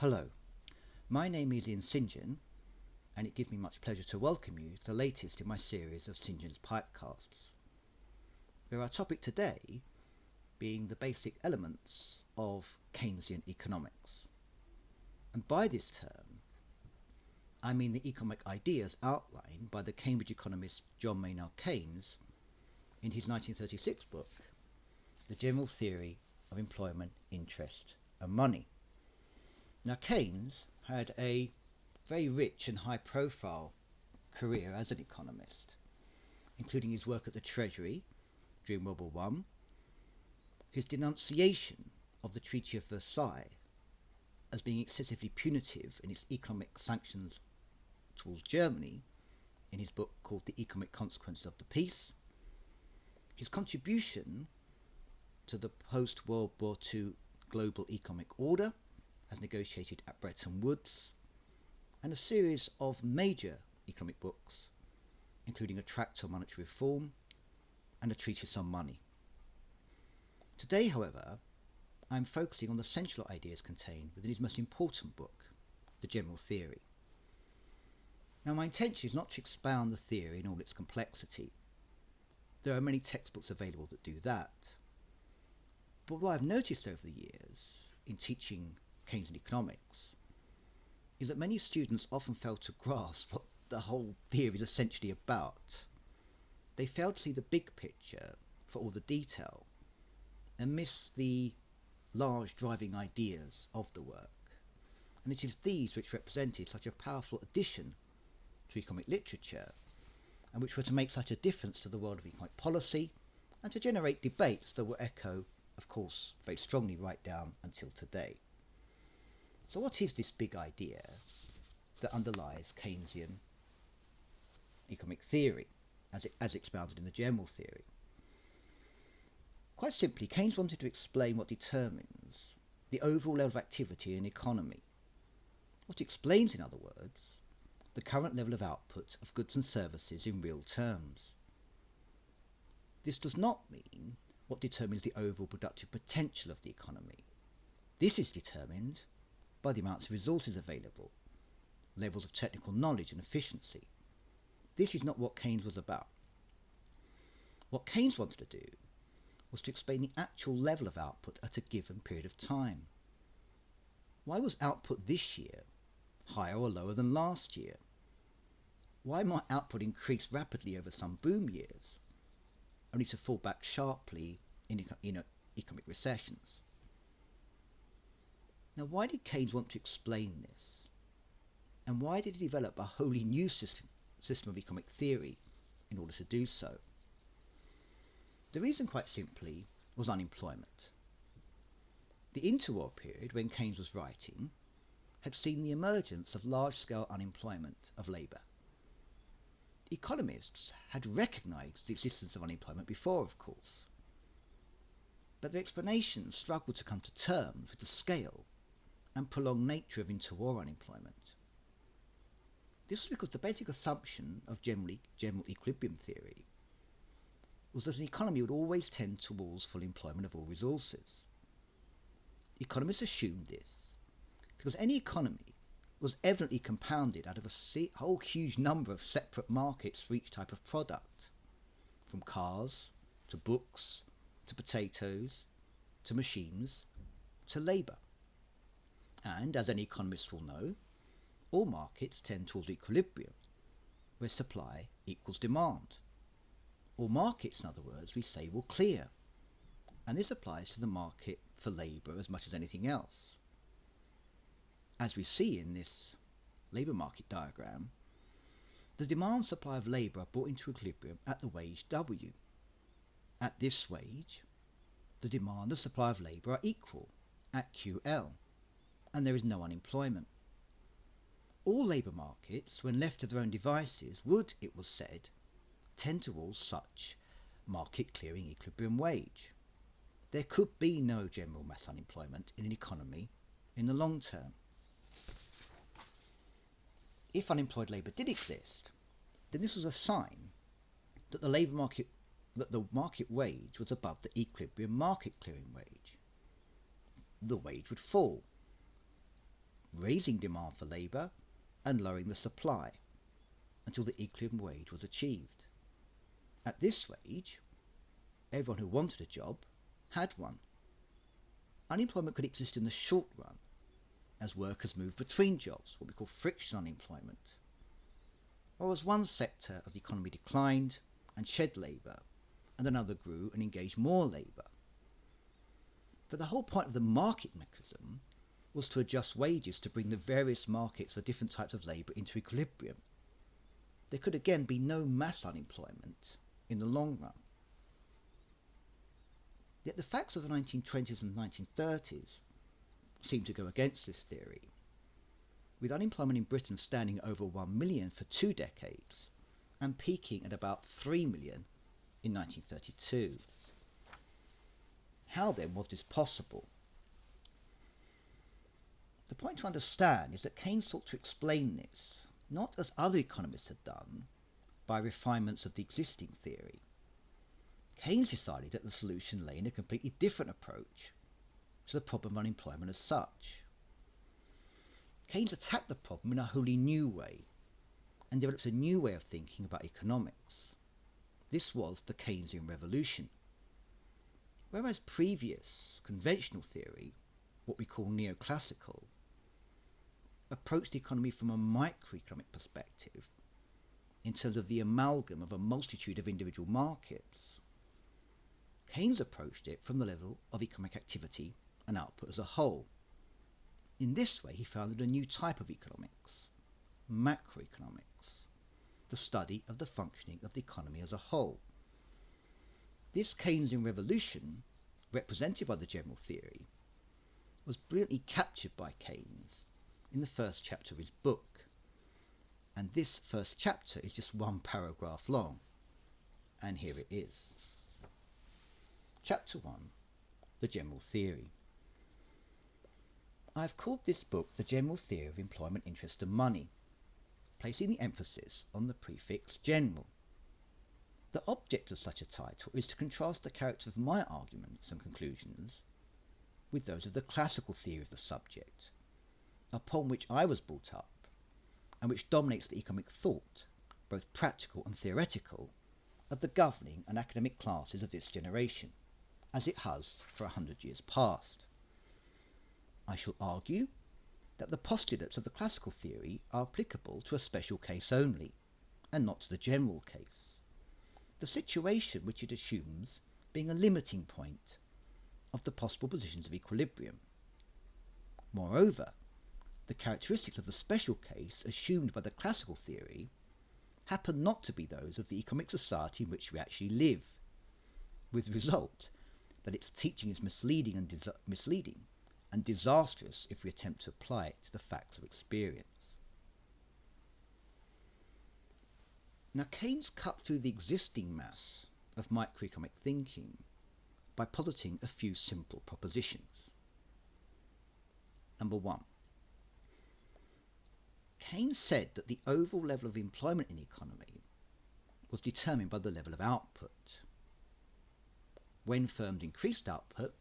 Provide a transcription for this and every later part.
Hello, my name is Ian St John, and it gives me much pleasure to welcome you to the latest in my series of St John's Pipecasts, where our topic today being the basic elements of Keynesian economics. And by this term, I mean the economic ideas outlined by the Cambridge economist John Maynard Keynes in his 1936 book, The General Theory of Employment, Interest and Money. Now, Keynes had a very rich and high-profile career as an economist, including his work at the Treasury during World War I, his denunciation of the Treaty of Versailles as being excessively punitive in its economic sanctions towards Germany in his book called The Economic Consequences of the Peace, his contribution to the post-World War II global economic order as negotiated at Bretton Woods, and a series of major economic books, including a tract on monetary reform and a treatise on money. Today, however, I am focusing on the central ideas contained within his most important book, The General Theory. Now, my intention is not to expound the theory in all its complexity. There are many textbooks available that do that. But what I've noticed over the years in teaching Keynesian economics is that many students often fail to grasp what the whole theory is essentially about. They fail to see the big picture for all the detail and miss the large driving ideas of the work. And it is these which represented such a powerful addition to economic literature and which were to make such a difference to the world of economic policy and to generate debates that will echo, of course, very strongly right down until today. So what is this big idea that underlies Keynesian economic theory as expounded in the General Theory? Quite simply, Keynes wanted to explain what determines the overall level of activity in an economy. What explains, in other words, the current level of output of goods and services in real terms. This does not mean what determines the overall productive potential of the economy. This is determined by the amounts of resources available, levels of technical knowledge and efficiency. This is not what Keynes was about. What Keynes wanted to do was to explain the actual level of output at a given period of time. Why was output this year higher or lower than last year? Why might output increase rapidly over some boom years, only to fall back sharply in economic recessions? Now, why did Keynes want to explain this? And why did he develop a wholly new system of economic theory in order to do so? The reason, quite simply, was unemployment. The interwar period, when Keynes was writing, had seen the emergence of large-scale unemployment of labour. Economists had recognised the existence of unemployment before, of course, but their explanations struggled to come to terms with the scale and prolonged nature of interwar unemployment. This was because the basic assumption of general equilibrium theory was that an economy would always tend towards full employment of all resources. Economists assumed this because any economy was evidently compounded out of a whole huge number of separate markets for each type of product, from cars to books to potatoes to machines to labour. And, as any economist will know, all markets tend towards equilibrium, where supply equals demand. All markets, in other words, we say will clear, and this applies to the market for labour as much as anything else. As we see in this labour market diagram, the demand and supply of labour are brought into equilibrium at the wage W. At this wage, the demand and supply of labour are equal at QL, and there is no unemployment. All labour markets, when left to their own devices, would, it was said, tend towards such market clearing equilibrium wage. There could be no general mass unemployment in an economy in the long term. If unemployed labour did exist, then this was a sign that the market wage was above the equilibrium market clearing wage. The wage would fall. raising demand for labour and lowering the supply until the equilibrium wage was achieved. At this wage, everyone who wanted a job had one. Unemployment could exist in the short run as workers moved between jobs, what we call friction unemployment, or as one sector of the economy declined and shed labour, and another grew and engaged more labour. But the whole point of the market mechanism was to adjust wages to bring the various markets for different types of labour into equilibrium. There could again be no mass unemployment in the long run. Yet the facts of the 1920s and 1930s seem to go against this theory, with unemployment in Britain standing over 1 million for 2 decades and peaking at about 3 million in 1932. How then was this possible? The point to understand is that Keynes sought to explain this, not as other economists had done, by refinements of the existing theory. Keynes decided that the solution lay in a completely different approach to the problem of unemployment as such. Keynes attacked the problem in a wholly new way and developed a new way of thinking about economics. This was the Keynesian revolution. Whereas previous conventional theory, what we call neoclassical, approached the economy from a microeconomic perspective in terms of the amalgam of a multitude of individual markets, Keynes approached it from the level of economic activity and output as a whole. In this way, he founded a new type of economics, macroeconomics, the study of the functioning of the economy as a whole. This Keynesian revolution, represented by the general theory, was brilliantly captured by Keynes in the first chapter of his book. And this first chapter is just 1 paragraph long, and here it is. Chapter 1, The General Theory. I have called this book The General Theory of Employment, Interest and Money, placing the emphasis on the prefix general. The object of such a title is to contrast the character of my arguments and conclusions with those of the classical theory of the subject, upon which I was brought up, and which dominates the economic thought, both practical and theoretical, of the governing and academic classes of this generation, as it has for 100 years past. I shall argue that the postulates of the classical theory are applicable to a special case only, and not to the general case, the situation which it assumes being a limiting point of the possible positions of equilibrium. Moreover, the characteristics of the special case assumed by the classical theory happen not to be those of the economic society in which we actually live, with the result that its teaching is misleading and disastrous if we attempt to apply it to the facts of experience. Now, Keynes cut through the existing mass of microeconomic thinking by positing a few simple propositions. Number 1. Keynes said that the overall level of employment in the economy was determined by the level of output. When firms increased output,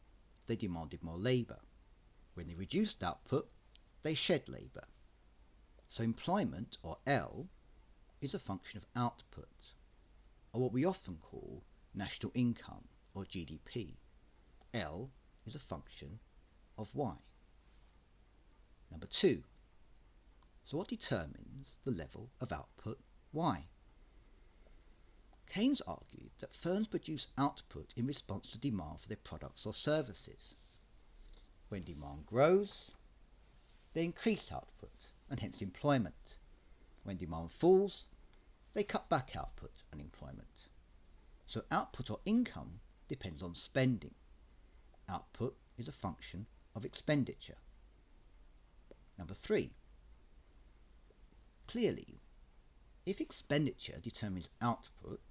they demanded more labour. When they reduced output, they shed labour. So employment, or L, is a function of output, or what we often call national income, or GDP. L is a function of Y. Number 2. So what determines the level of output Y? Keynes argued that firms produce output in response to demand for their products or services. When demand grows, they increase output and hence employment. When demand falls, they cut back output and employment. So output or income depends on spending. Output is a function of expenditure. Number 3. Clearly, if expenditure determines output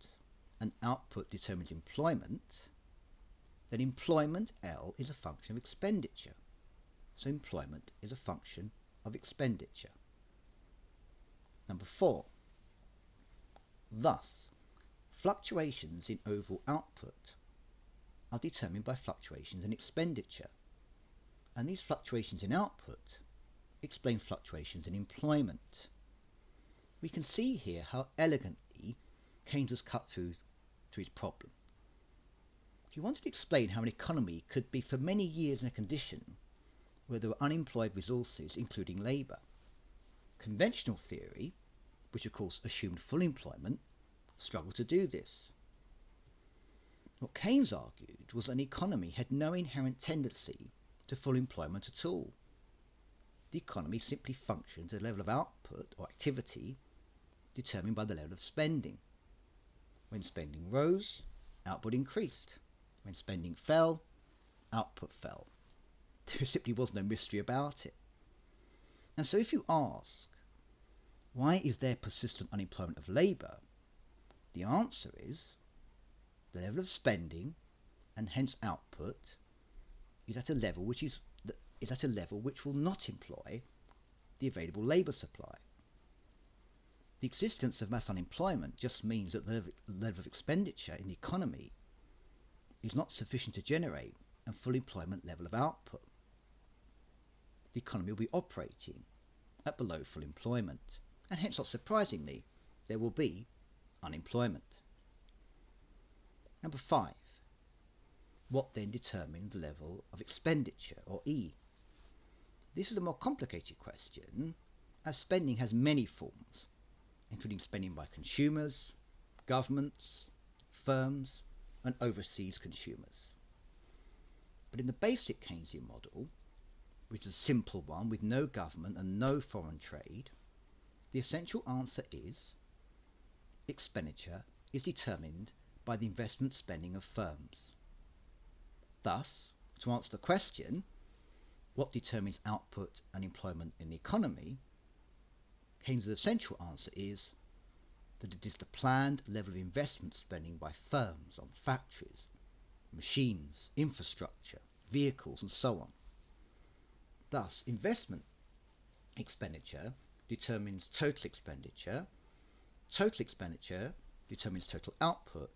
and output determines employment, then employment L is a function of expenditure. So employment is a function of expenditure. Number 4. Thus, fluctuations in overall output are determined by fluctuations in expenditure, and these fluctuations in output explain fluctuations in employment. We can see here how elegantly Keynes has cut through to his problem. He wanted to explain how an economy could be for many years in a condition where there were unemployed resources, including labour. Conventional theory, which of course assumed full employment, struggled to do this. What Keynes argued was that an economy had no inherent tendency to full employment at all. The economy simply functions at a level of output or activity determined by the level of spending. When spending rose, output increased. When spending fell, output fell. There simply was no mystery about it. And so if you ask, why is there persistent unemployment of labour? The answer is the level of spending and hence output is at a level which will not employ the available labour supply. The existence of mass unemployment just means that the level of expenditure in the economy is not sufficient to generate a full employment level of output. The economy will be operating at below full employment, and hence not surprisingly, there will be unemployment. Number 5. What then determines the level of expenditure, or E? This is a more complicated question, as spending has many forms, including spending by consumers, governments, firms, and overseas consumers. But in the basic Keynesian model, which is a simple one with no government and no foreign trade, the essential answer is expenditure is determined by the investment spending of firms. Thus, to answer the question, what determines output and employment in the economy, Keynes' essential answer is that it is the planned level of investment spending by firms on factories, machines, infrastructure, vehicles, and so on. Thus, investment expenditure determines total expenditure determines total output,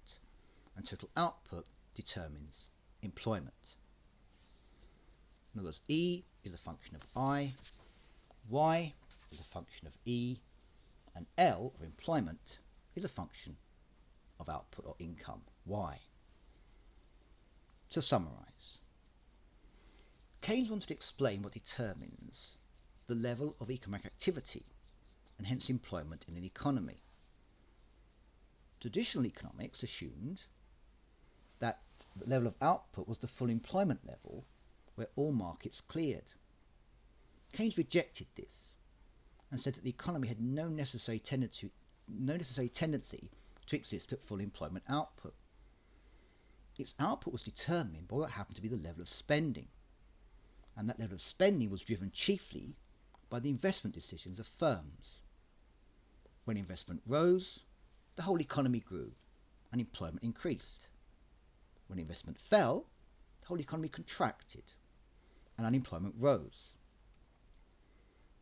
and total output determines employment. In other words, E is a function of I, Y is a function of E, and L, or employment, is a function of output or income, Y. To summarise, Keynes wanted to explain what determines the level of economic activity and hence employment in an economy. Traditional economics assumed that the level of output was the full employment level where all markets cleared. Keynes rejected this and said that the economy had no necessary tendency to exist at full employment output. Its output was determined by what happened to be the level of spending, and that level of spending was driven chiefly by the investment decisions of firms. When investment rose, the whole economy grew and employment increased. When investment fell, the whole economy contracted and unemployment rose.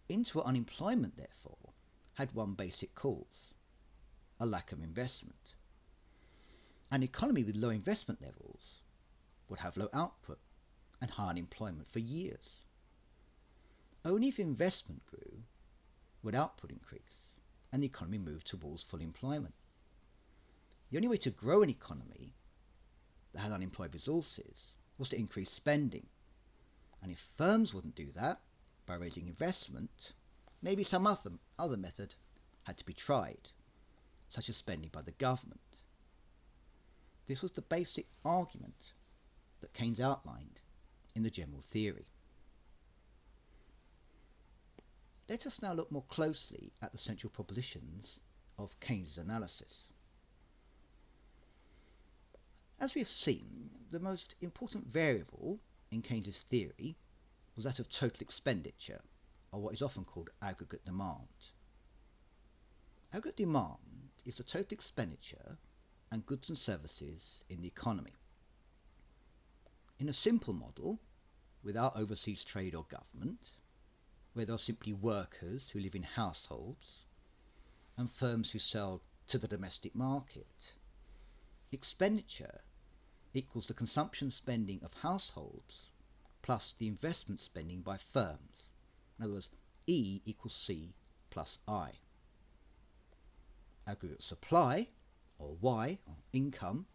Into unemployment, therefore, had one basic cause: a lack of investment. An economy with low investment levels would have low output and high unemployment for years. Only if investment grew would output increase and the economy move towards full employment. The only way to grow an economy that had unemployed resources was to increase spending, and if firms wouldn't do that by raising investment, maybe some other method had to be tried, such as spending by the government. This was the basic argument that Keynes outlined in the general theory. Let us now look more closely at the central propositions of Keynes' analysis. As we have seen, the most important variable in Keynes' theory was that of total expenditure, or what is often called aggregate demand. Aggregate demand is the total expenditure and goods and services in the economy. In a simple model, without overseas trade or government, where there are simply workers who live in households and firms who sell to the domestic market, expenditure equals the consumption spending of households plus the investment spending by firms. In other words, E equals C plus I. Aggregate supply, or Y, or income,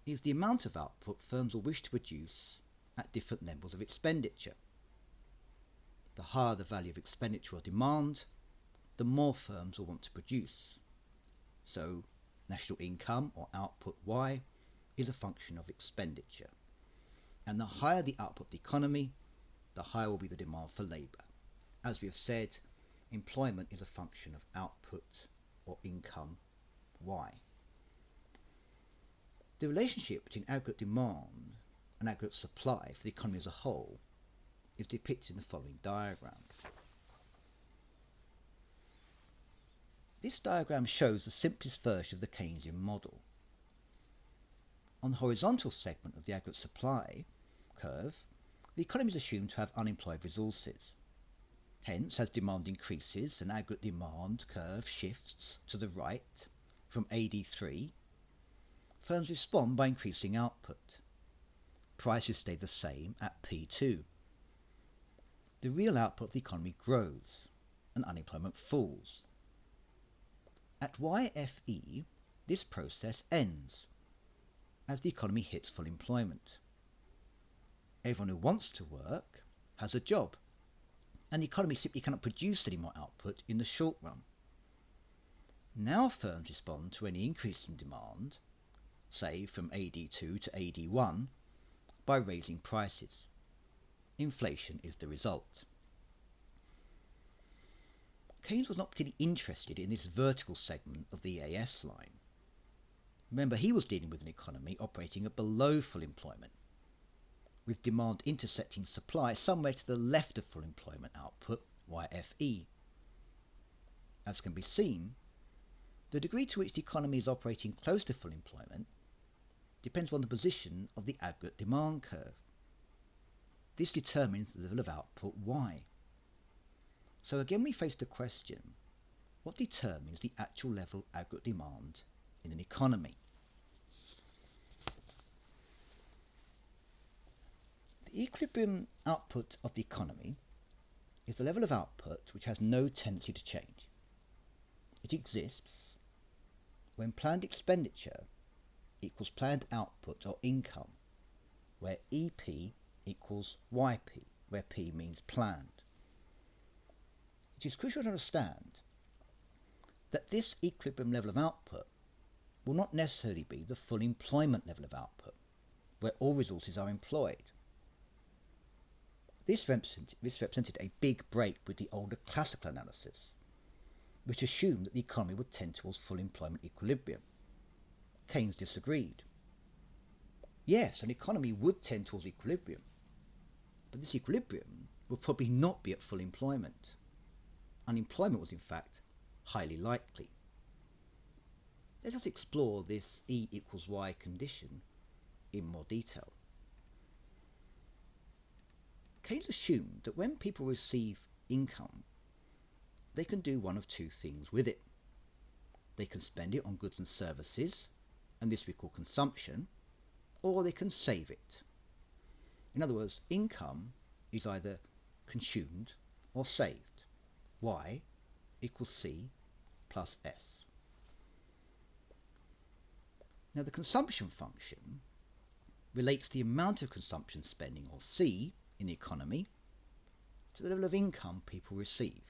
is the amount of output firms will wish to produce at different levels of expenditure. The higher the value of expenditure or demand, the more firms will want to produce. So, national income, or output Y, is a function of expenditure. And the higher the output of the economy, the higher will be the demand for labour. As we have said, employment is a function of output or income Y. The relationship between aggregate demand and aggregate supply for the economy as a whole is depicted in the following diagram. This diagram shows the simplest version of the Keynesian model. On the horizontal segment of the aggregate supply curve, the economy is assumed to have unemployed resources. Hence, as demand increases, an aggregate demand curve shifts to the right from AD3. Firms respond by increasing output. Prices stay the same at P2. The real output of the economy grows and unemployment falls. At YFE, this process ends as the economy hits full employment. Everyone who wants to work has a job, and the economy simply cannot produce any more output in the short run. Now firms respond to any increase in demand, say from AD2 to AD1, by raising prices. Inflation is the result. Keynes was not particularly interested in this vertical segment of the EAS line. Remember, he was dealing with an economy operating at below full employment, with demand intersecting supply somewhere to the left of full employment output, YFE. As can be seen, the degree to which the economy is operating close to full employment depends on the position of the aggregate demand curve. This determines the level of output Y. So again we face the question, what determines the actual level of aggregate demand in an economy? The equilibrium output of the economy is the level of output which has no tendency to change. It exists when planned expenditure equals planned output or income, where EP equals YP, where P means planned. It is crucial to understand that this equilibrium level of output will not necessarily be the full employment level of output, where all resources are employed. This represented a big break with the older classical analysis, which assumed that the economy would tend towards full employment equilibrium. Keynes disagreed. Yes, an economy would tend towards equilibrium, but this equilibrium would probably not be at full employment. Unemployment was in fact highly likely. Let us explore this E equals Y condition in more detail. Keynes assumed that when people receive income, they can do one of two things with it. They can spend it on goods and services, and this we call consumption, or they can save it. In other words, income is either consumed or saved. Y equals C plus S. Now the consumption function relates the amount of consumption spending, or C, in the economy to the level of income people receive,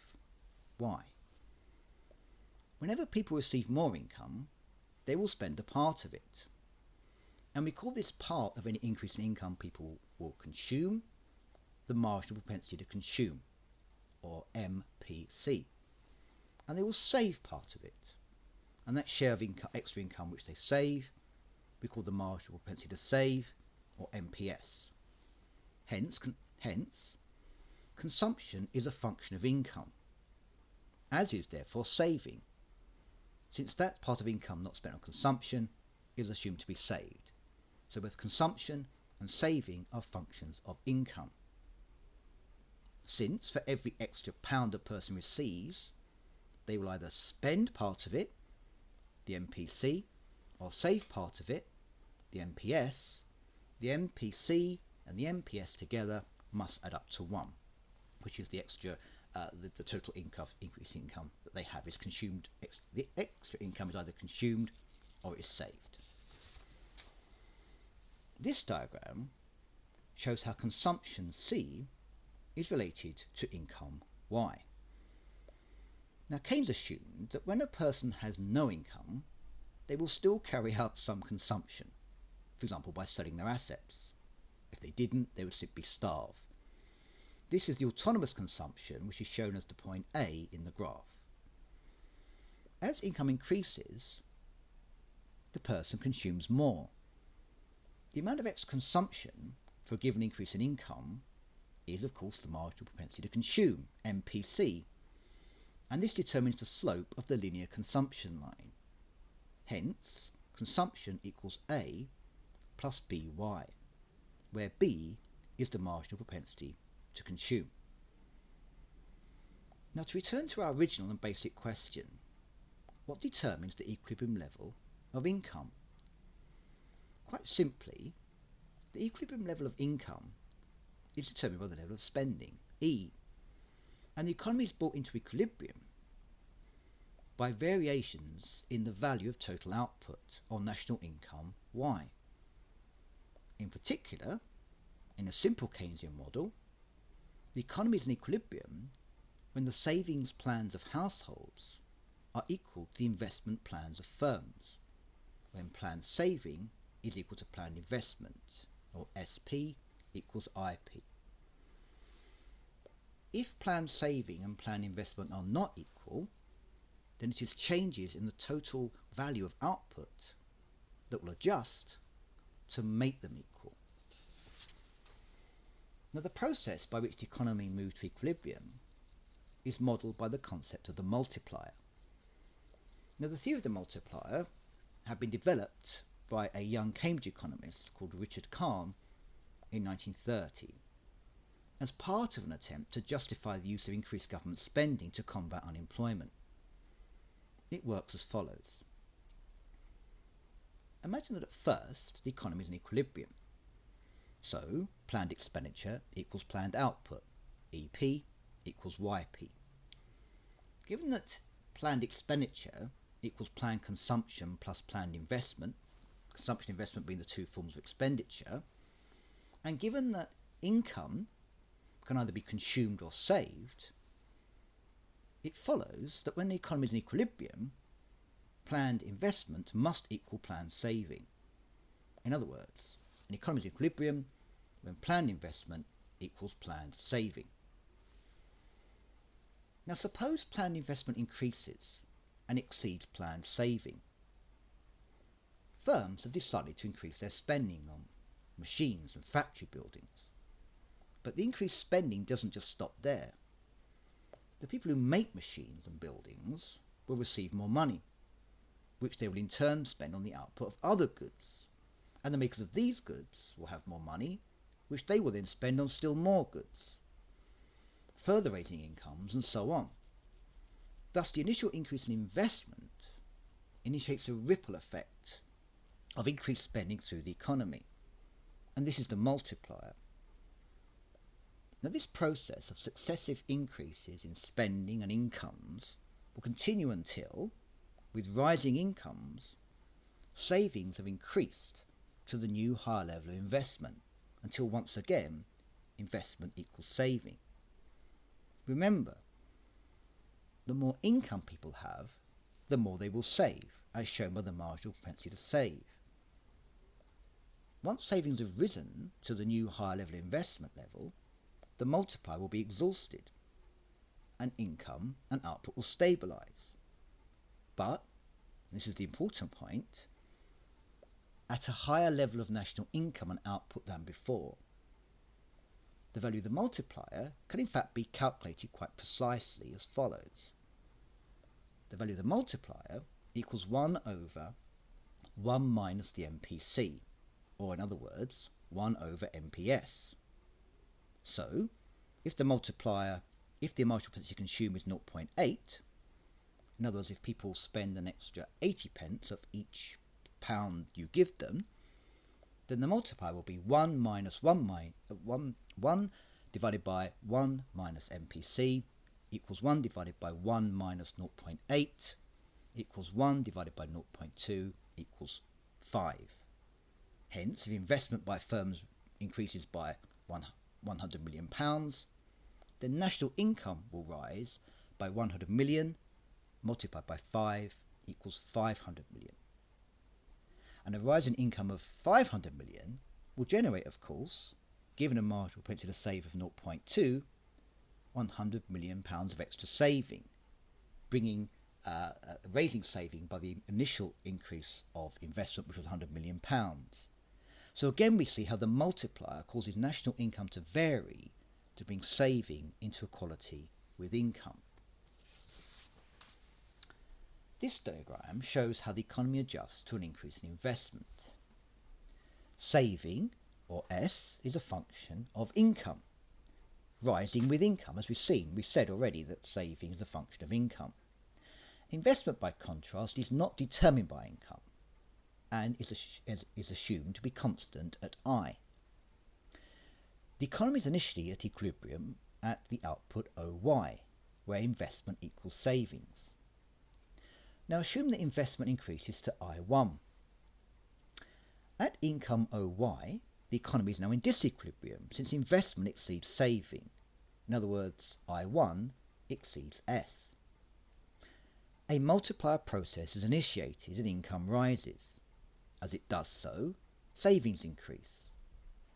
Y. Whenever people receive more income, they will spend a part of it. And we call this part of any increase in income people will consume the marginal propensity to consume, or MPC. And they will save part of it. And that share of extra income which they save, we call the marginal propensity to save, or MPS. Hence, consumption is a function of income, as is therefore saving, since that part of income not spent on consumption is assumed to be saved. So both consumption and saving are functions of income. Since for every extra pound a person receives, they will either spend part of it, the MPC, or save part of it, the MPS, the MPC and the MPS together must add up to 1, which is the extra the total increase in income that they have is consumed. The extra income is either consumed or is saved. This diagram shows how consumption C is related to income Y. Now, Keynes assumed that when a person has no income, they will still carry out some consumption, for example by selling their assets. If they didn't, they would simply starve. This is the autonomous consumption, which is shown as the point A in the graph. As income increases, the person consumes more. The amount of extra consumption for a given increase in income is, of course, the marginal propensity to consume, MPC, and this determines the slope of the linear consumption line. Hence, consumption equals A plus BY, where B is the marginal propensity to consume. Now, to return to our original and basic question, what determines the equilibrium level of income? Quite simply, the equilibrium level of income is determined by the level of spending, E, and the economy is brought into equilibrium by variations in the value of total output or national income, Y. In particular, in a simple Keynesian model, the economy is in equilibrium when the savings plans of households are equal to the investment plans of firms, when planned saving is equal to planned investment, or SP equals IP. If planned saving and planned investment are not equal, then it is changes in the total value of output that will adjust to make them equal. Now, the process by which the economy moves to equilibrium is modelled by the concept of the multiplier. Now, the theory of the multiplier had been developed by a young Cambridge economist called Richard Kahn in 1930 as part of an attempt to justify the use of increased government spending to combat unemployment. It works as follows. Imagine that at first the economy is in equilibrium. So, planned expenditure equals planned output, EP equals YP. Given that planned expenditure equals planned consumption plus planned investment, consumption and investment being the two forms of expenditure, and given that income can either be consumed or saved, it follows that when the economy is in equilibrium, planned investment must equal planned saving. In other words, an economy is in equilibrium when planned investment equals planned saving. Now, suppose planned investment increases and exceeds planned saving. Firms have decided to increase their spending on machines and factory buildings. But the increased spending doesn't just stop there. The people who make machines and buildings will receive more money, which they will in turn spend on the output of other goods. And the makers of these goods will have more money, which they will then spend on still more goods, further raising incomes and so on. Thus, the initial increase in investment initiates a ripple effect of increased spending through the economy. And this is the multiplier. Now, this process of successive increases in spending and incomes will continue until, with rising incomes, savings have increased to the new higher level of investment, until once again investment equals saving. Remember, the more income people have, the more they will save, as shown by the marginal propensity to save. Once savings have risen to the new higher level investment level, the multiplier will be exhausted, and income and output will stabilise. But, and this is the important point, at a higher level of national income and output than before. The value of the multiplier can in fact be calculated quite precisely as follows. The value of the multiplier equals 1 over 1 minus the MPC, or in other words, 1 over MPS. So, if the marginal propensity to consume is 0.8, in other words, if people spend an extra 80 pence of each pound you give them, then the multiplier will be 1 minus 1 divided by 1 minus MPC equals 1 divided by 1 minus 0.8 equals 1 divided by 0.2 equals 5. Hence, if investment by firms increases by £100 million, then national income will rise by 100 million multiplied by 5 equals 500 million. And a rise in income of 500 million will generate, of course, given a marginal propensity to save of 0.2, £100 million of extra saving, raising saving by the initial increase of investment, which was £100 million. So again, we see how the multiplier causes national income to vary to bring saving into equality with income. This diagram shows how the economy adjusts to an increase in investment. Saving, or S, is a function of income, rising with income. As we've said already that saving is a function of income. Investment, by contrast, is not determined by income and is assumed to be constant at I. The economy is initially at equilibrium at the output OY, where investment equals savings. Now assume that investment increases to I1. At income OY, the economy is now in disequilibrium since investment exceeds saving. In other words, I1 exceeds S. A multiplier process is initiated and income rises. As it does so, savings increase,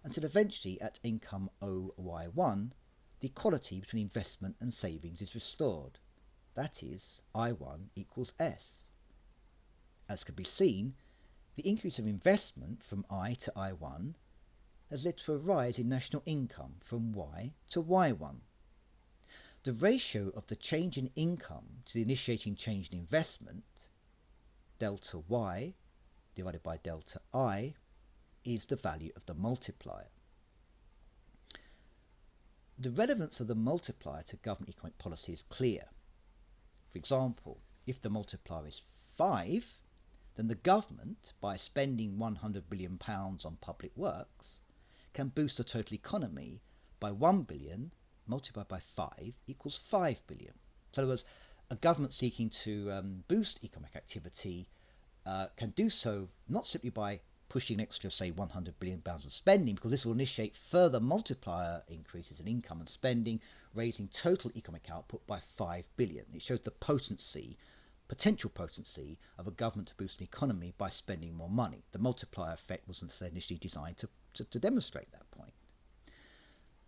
until eventually at income OY1, the equality between investment and savings is restored. That is, I1 equals S. As can be seen, the increase of investment from I to I1 has led to a rise in national income from Y to Y1. The ratio of the change in income to the initiating change in investment, delta Y divided by delta I, is the value of the multiplier. The relevance of the multiplier to government economic policy is clear. For example, if the multiplier is 5, then the government, by spending £100 billion on public works, can boost the total economy by 1 billion multiplied by 5 equals 5 billion. So in other words, a government seeking to boost economic activity can do so not simply by pushing an extra, say, £100 billion of spending, because this will initiate further multiplier increases in income and spending, raising total economic output by 5 billion. It shows the potential potency of a government to boost an economy by spending more money. The multiplier effect wasn't initially designed to demonstrate that point.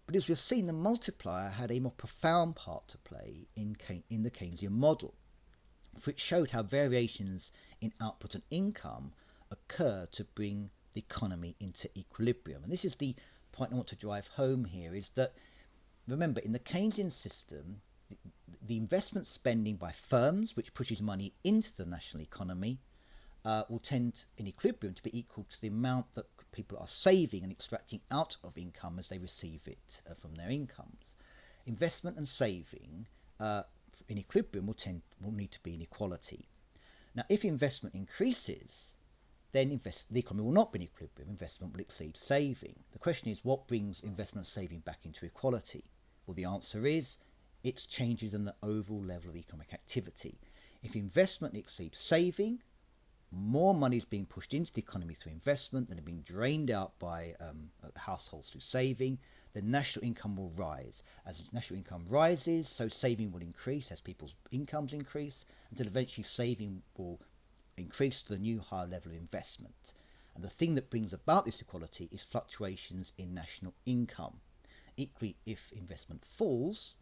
But as we've seen, the multiplier had a more profound part to play in the Keynesian model, for it showed how variations in output and income occur to bring the economy into equilibrium. And this is the point I want to drive home here, is that, remember, in the Keynesian system, the investment spending by firms, which pushes money into the national economy, will tend in equilibrium to be equal to the amount that people are saving and extracting out of income as they receive it from their incomes. Investment and saving in equilibrium will need to be in equality. Now, if investment increases, then the economy will not be in equilibrium. Investment will exceed saving. The question is, what brings investment and saving back into equality? Well, the answer is, it's changes in the overall level of economic activity. If investment exceeds saving, more money is being pushed into the economy through investment than is being drained out by households through saving, then national income will rise. As national income rises, so saving will increase as people's incomes increase, until eventually saving will increase to the new higher level of investment. And the thing that brings about this equality is fluctuations in national income. Equally, if investment falls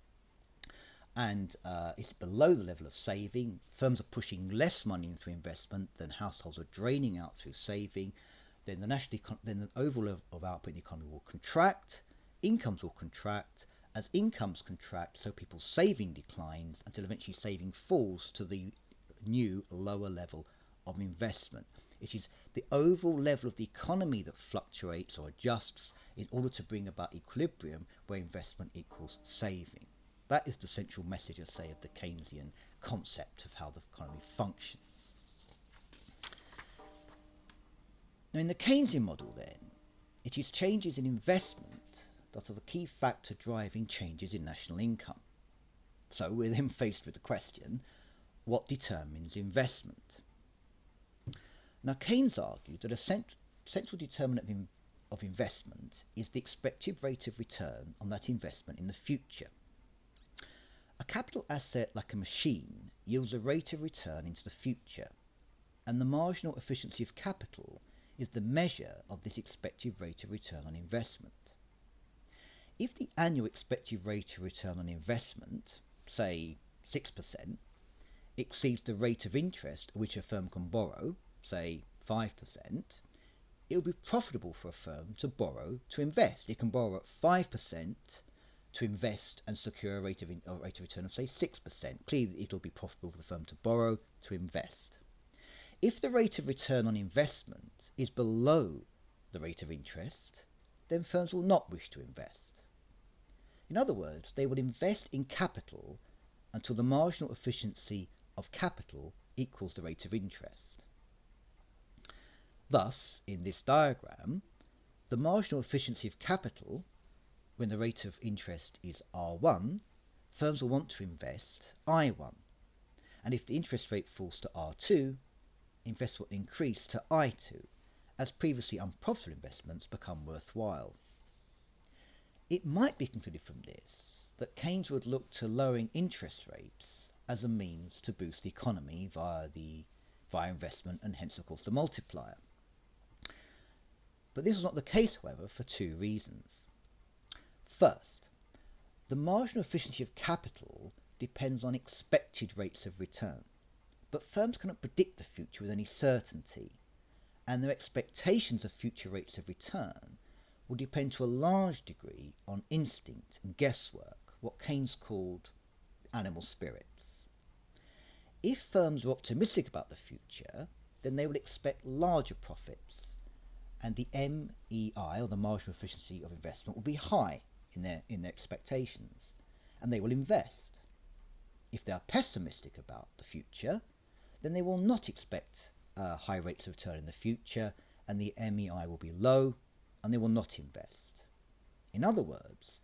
and is below the level of saving, firms are pushing less money in through investment than households are draining out through saving, then the overall level of output in the economy will contract, incomes will contract. As incomes contract, so people's saving declines until eventually saving falls to the new lower level of investment. It is the overall level of the economy that fluctuates or adjusts in order to bring about equilibrium where investment equals saving. That is the central message, I say, of the Keynesian concept of how the economy functions. Now, in the Keynesian model, then, it is changes in investment that are the key factor driving changes in national income. So we're then faced with the question, what determines investment? Now Keynes argued that a central determinant of investment is the expected rate of return on that investment in the future. A capital asset like a machine yields a rate of return into the future, and the marginal efficiency of capital is the measure of this expected rate of return on investment. If the annual expected rate of return on investment, say 6%, exceeds the rate of interest at which a firm can borrow, say 5%, it will be profitable for a firm to borrow to invest. It can borrow at 5% to invest and secure a rate of return of say 6%. Clearly it will be profitable for the firm to borrow to invest. If the rate of return on investment is below the rate of interest, then firms will not wish to invest. In other words, they will invest in capital until the marginal efficiency of capital equals the rate of interest. Thus, in this diagram, the marginal efficiency of capital, when the rate of interest is R1, firms will want to invest I1. And if the interest rate falls to R2, investment will increase to I2, as previously unprofitable investments become worthwhile. It might be concluded from this that Keynes would look to lowering interest rates as a means to boost the economy via investment and hence of course the multiplier. But this was not the case, however, for two reasons. First, the marginal efficiency of capital depends on expected rates of return, but firms cannot predict the future with any certainty, and their expectations of future rates of return will depend to a large degree on instinct and guesswork, what Keynes called animal spirits. If firms are optimistic about the future, then they will expect larger profits, and the MEI, or the marginal efficiency of investment, will be high in their expectations, and they will invest. If they are pessimistic about the future, then they will not expect high rates of return in the future, and the MEI will be low, and they will not invest. In other words,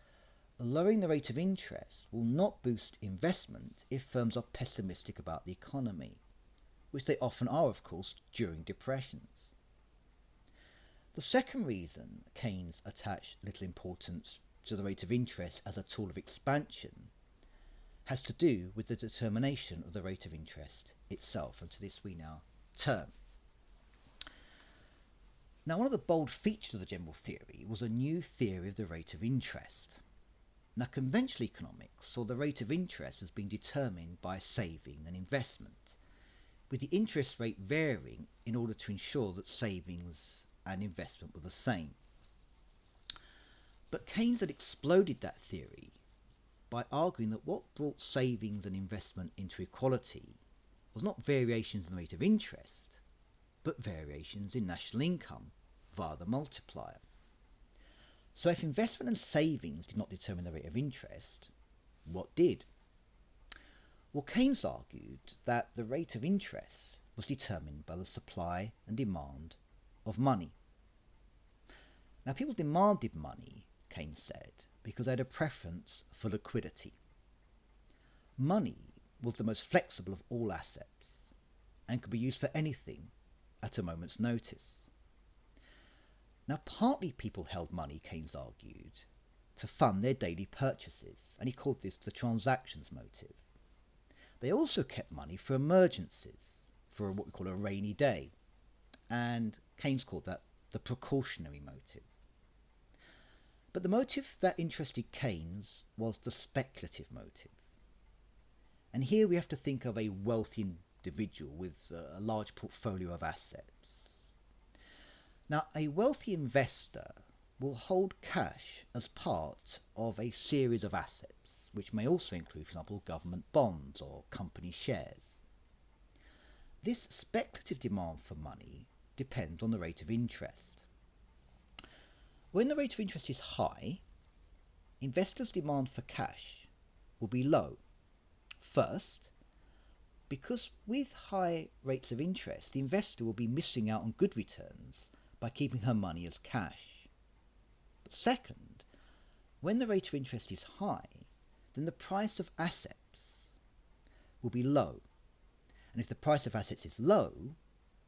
lowering the rate of interest will not boost investment if firms are pessimistic about the economy, which they often are, of course, during depressions. The second reason Keynes attached little importance to the rate of interest as a tool of expansion has to do with the determination of the rate of interest itself, and to this we now turn. Now, one of the bold features of the general theory was a new theory of the rate of interest. Now, conventional economics saw the rate of interest as being determined by saving and investment, with the interest rate varying in order to ensure that savings and investment were the same. But Keynes had exploded that theory by arguing that what brought savings and investment into equality was not variations in the rate of interest, but variations in national income via the multiplier. So if investment and savings did not determine the rate of interest, what did? Well, Keynes argued that the rate of interest was determined by the supply and demand of money. Now, people demanded money, Keynes said, because they had a preference for liquidity. Money was the most flexible of all assets and could be used for anything at a moment's notice. Now, partly people held money, Keynes argued, to fund their daily purchases, and he called this the transactions motive. They also kept money for emergencies, for what we call a rainy day, and Keynes called that the precautionary motive. But the motive that interested Keynes was the speculative motive. And here we have to think of a wealthy individual with a large portfolio of assets. Now, a wealthy investor will hold cash as part of a series of assets, which may also include, for example, government bonds or company shares. This speculative demand for money depends on the rate of interest. When the rate of interest is high, investors' demand for cash will be low. First, because with high rates of interest, the investor will be missing out on good returns by keeping her money as cash. But second, when the rate of interest is high, then the price of assets will be low. And if the price of assets is low,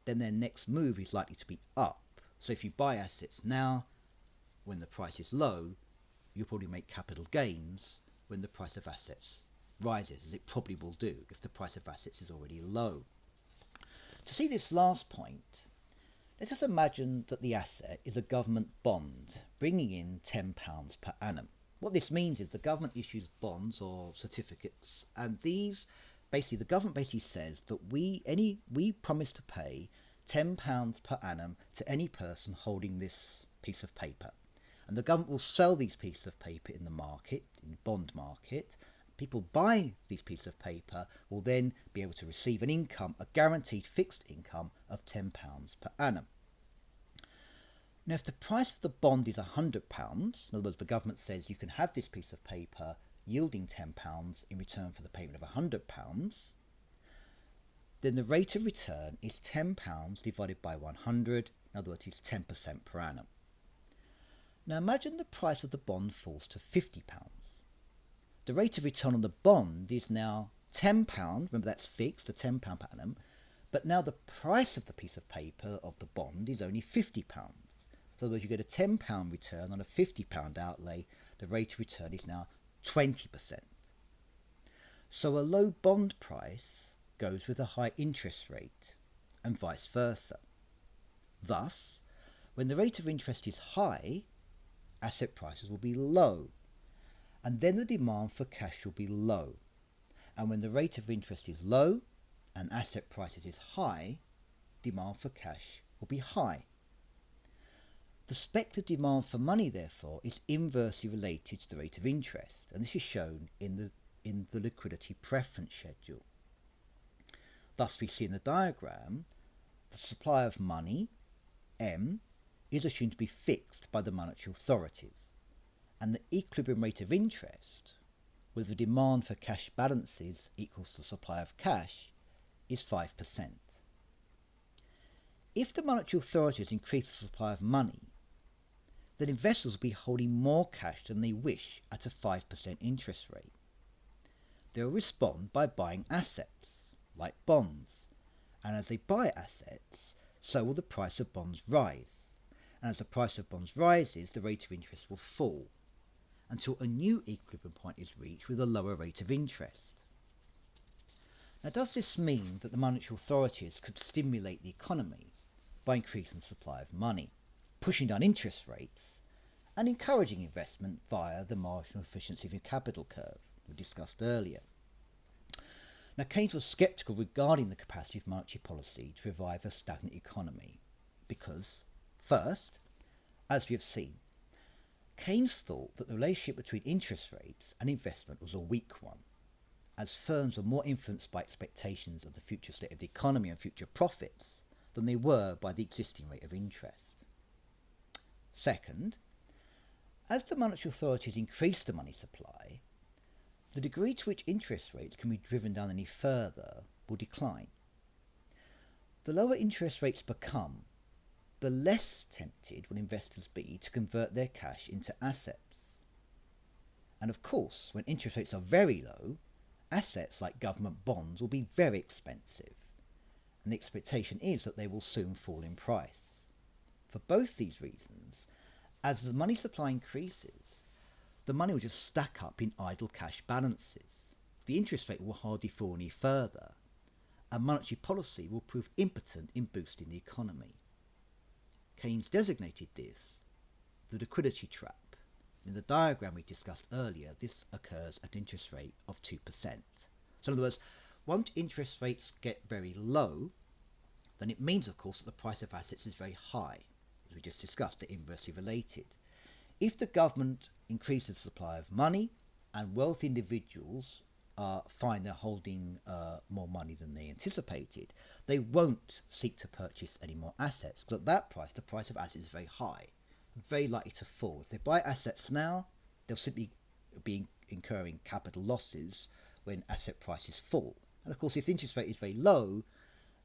then their next move is likely to be up. So if you buy assets now, when the price is low, you'll probably make capital gains when the price of assets rises, as it probably will do if the price of assets is already low. To see this last point, let us imagine that the asset is a government bond bringing in £10 per annum. What this means is the government issues bonds or certificates, and these the government basically says that we promise to pay £10 per annum to any person holding this piece of paper. And the government will sell these pieces of paper in the market, in the bond market. People buy these pieces of paper will then be able to receive an income, a guaranteed fixed income of £10 per annum. Now, if the price of the bond is £100, in other words, the government says you can have this piece of paper yielding £10 in return for the payment of £100, then the rate of return is £10 divided by 100, in other words, it's 10% per annum. Now imagine the price of the bond falls to £50. The rate of return on the bond is now £10, remember that's fixed, the £10 per annum, but now the price of the piece of paper of the bond is only £50. So in other words, you get a £10 return on a £50 outlay, the rate of return is now 20%. So a low bond price goes with a high interest rate, and vice versa. Thus, when the rate of interest is high, asset prices will be low, and then the demand for cash will be low. And when the rate of interest is low and asset prices is high, demand for cash will be high. The spectre demand for money, therefore, is inversely related to the rate of interest, and this is shown in the liquidity preference schedule. Thus, we see in the diagram, the supply of money, M, is assumed to be fixed by the monetary authorities, and the equilibrium rate of interest, where the demand for cash balances equals the supply of cash, is 5%. If the monetary authorities increase the supply of money, then investors will be holding more cash than they wish at a 5% interest rate. They will respond by buying assets, like bonds, and as they buy assets, so will the price of bonds rise. And as the price of bonds rises, the rate of interest will fall, until a new equilibrium point is reached with a lower rate of interest. Now, does this mean that the monetary authorities could stimulate the economy by increasing the supply of money, pushing down interest rates, and encouraging investment via the marginal efficiency of your capital curve we discussed earlier? Now, Keynes was sceptical regarding the capacity of monetary policy to revive a stagnant economy because, first, as we have seen, Keynes thought that the relationship between interest rates and investment was a weak one, as firms were more influenced by expectations of the future state of the economy and future profits than they were by the existing rate of interest. Second, as the monetary authorities increase the money supply, the degree to which interest rates can be driven down any further will decline. The lower interest rates become, the less tempted will investors be to convert their cash into assets. And of course, when interest rates are very low, assets like government bonds will be very expensive, and the expectation is that they will soon fall in price. For both these reasons, as the money supply increases, the money will just stack up in idle cash balances. The interest rate will hardly fall any further, and monetary policy will prove impotent in boosting the economy. Keynes designated this the liquidity trap. In the diagram we discussed earlier, this occurs at an interest rate of 2%. So in other words, once interest rates get very low, then it means, of course, that the price of assets is very high. As we just discussed, they're inversely related. If the government increases the supply of money and wealthy individuals find they're holding more money than they anticipated, they won't seek to purchase any more assets, because at that price, the price of assets is very high, very likely to fall. If they buy assets now, they'll simply be incurring capital losses when asset prices fall. And of course, if the interest rate is very low,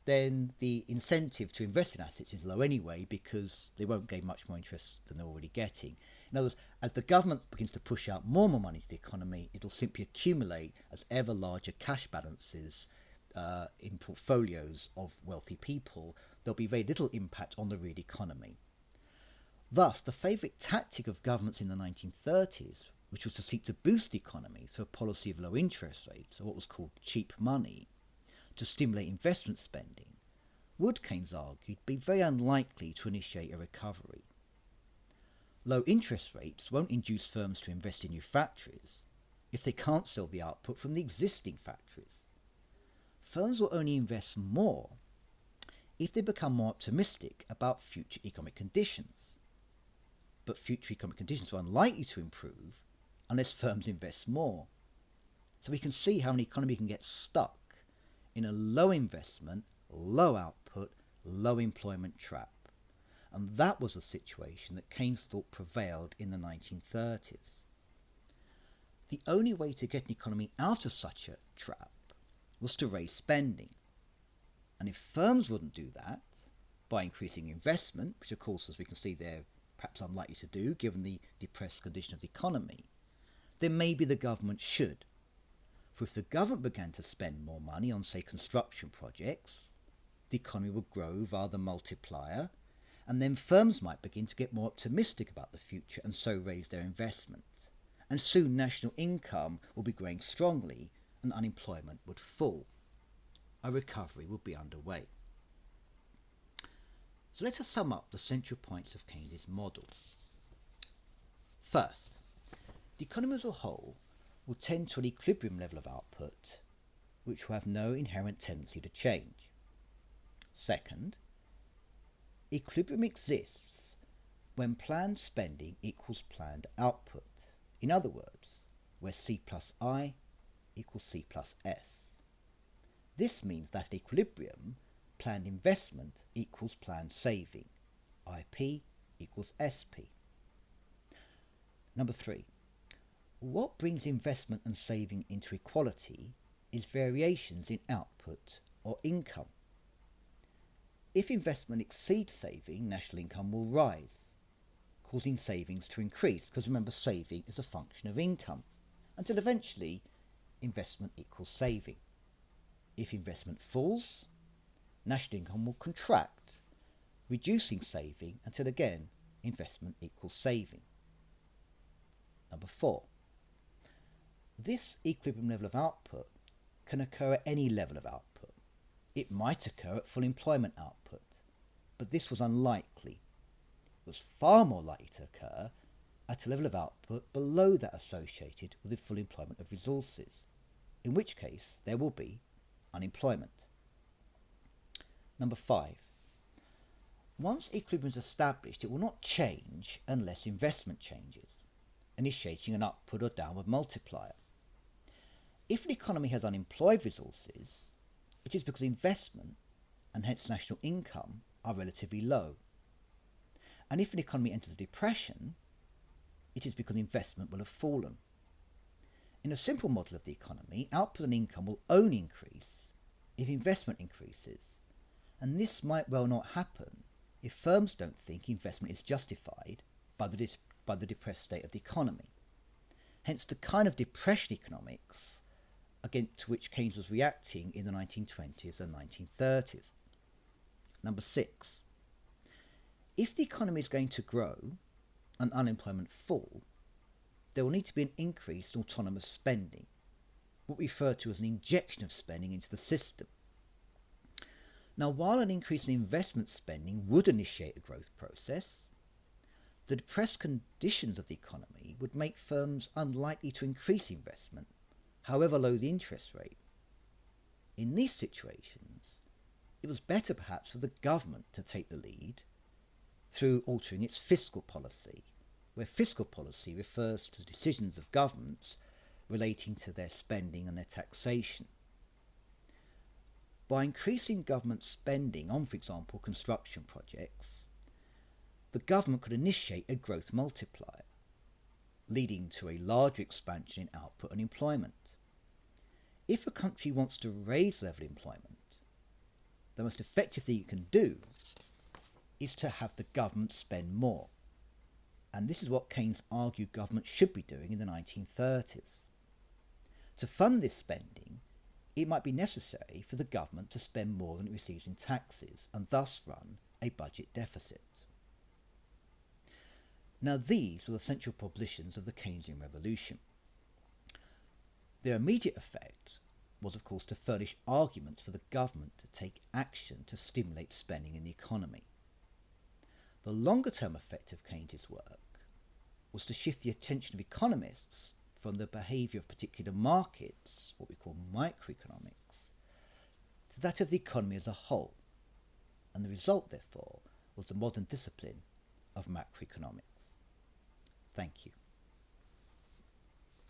then the incentive to invest in assets is low anyway because they won't gain much more interest than they're already getting. In other words, as the government begins to push out more and more money to the economy, it'll simply accumulate as ever larger cash balances in portfolios of wealthy people. There'll be very little impact on the real economy. Thus, the favourite tactic of governments in the 1930s, which was to seek to boost the economy through a policy of low interest rates, or what was called cheap money, to stimulate investment spending, would, Keynes argued, be very unlikely to initiate a recovery. Low interest rates won't induce firms to invest in new factories if they can't sell the output from the existing factories. Firms will only invest more if they become more optimistic about future economic conditions. But future economic conditions are unlikely to improve unless firms invest more. So we can see how an economy can get stuck in a low investment, low output, low employment trap. And that was the situation that Keynes thought prevailed in the 1930s. The only way to get an economy out of such a trap was to raise spending. And if firms wouldn't do that, by increasing investment, which of course, as we can see, they're perhaps unlikely to do given the depressed condition of the economy, then maybe the government should. For if the government began to spend more money on, say, construction projects, the economy would grow via the multiplier, and then firms might begin to get more optimistic about the future and so raise their investment. And soon national income will be growing strongly and unemployment would fall. A recovery would be underway. So let us sum up the central points of Keynes' model. First, the economy as a whole will tend to an equilibrium level of output, which will have no inherent tendency to change. Second, equilibrium exists when planned spending equals planned output. In other words, where C plus I equals C plus S. This means that at equilibrium, planned investment equals planned saving. IP equals SP. Number 3. What brings investment and saving into equality is variations in output or income. If investment exceeds saving, national income will rise, causing savings to increase, because remember, saving is a function of income, until eventually investment equals saving. If investment falls, national income will contract, reducing saving until again investment equals saving. Number 4. This equilibrium level of output can occur at any level of output. It might occur at full employment output, but this was unlikely. It was far more likely to occur at a level of output below that associated with the full employment of resources, in which case there will be unemployment. Number 5. Once equilibrium is established, it will not change unless investment changes, initiating an upward or downward multiplier. If an economy has unemployed resources, it is because investment, and hence national income, are relatively low. And if an economy enters a depression, it is because investment will have fallen. In a simple model of the economy, output and income will only increase if investment increases, and this might well not happen if firms don't think investment is justified by the depressed state of the economy. Hence the kind of depression economics against which Keynes was reacting in the 1920s and 1930s. Number 6. If the economy is going to grow and unemployment fall, there will need to be an increase in autonomous spending, what we refer to as an injection of spending into the system. Now, while an increase in investment spending would initiate a growth process, the depressed conditions of the economy would make firms unlikely to increase investment, however low the interest rate. In these situations, it was better perhaps for the government to take the lead through altering its fiscal policy, where fiscal policy refers to decisions of governments relating to their spending and their taxation. By increasing government spending on, for example, construction projects, the government could initiate a growth multiplier, leading to a larger expansion in output and employment. If a country wants to raise level employment, the most effective thing it can do is to have the government spend more. And this is what Keynes argued government should be doing in the 1930s. To fund this spending, it might be necessary for the government to spend more than it receives in taxes and thus run a budget deficit. Now these were the central propositions of the Keynesian revolution. Their immediate effect was of course to furnish arguments for the government to take action to stimulate spending in the economy. The longer term effect of Keynes's work was to shift the attention of economists from the behaviour of particular markets, what we call microeconomics, to that of the economy as a whole, and the result therefore was the modern discipline of macroeconomics. Thank you.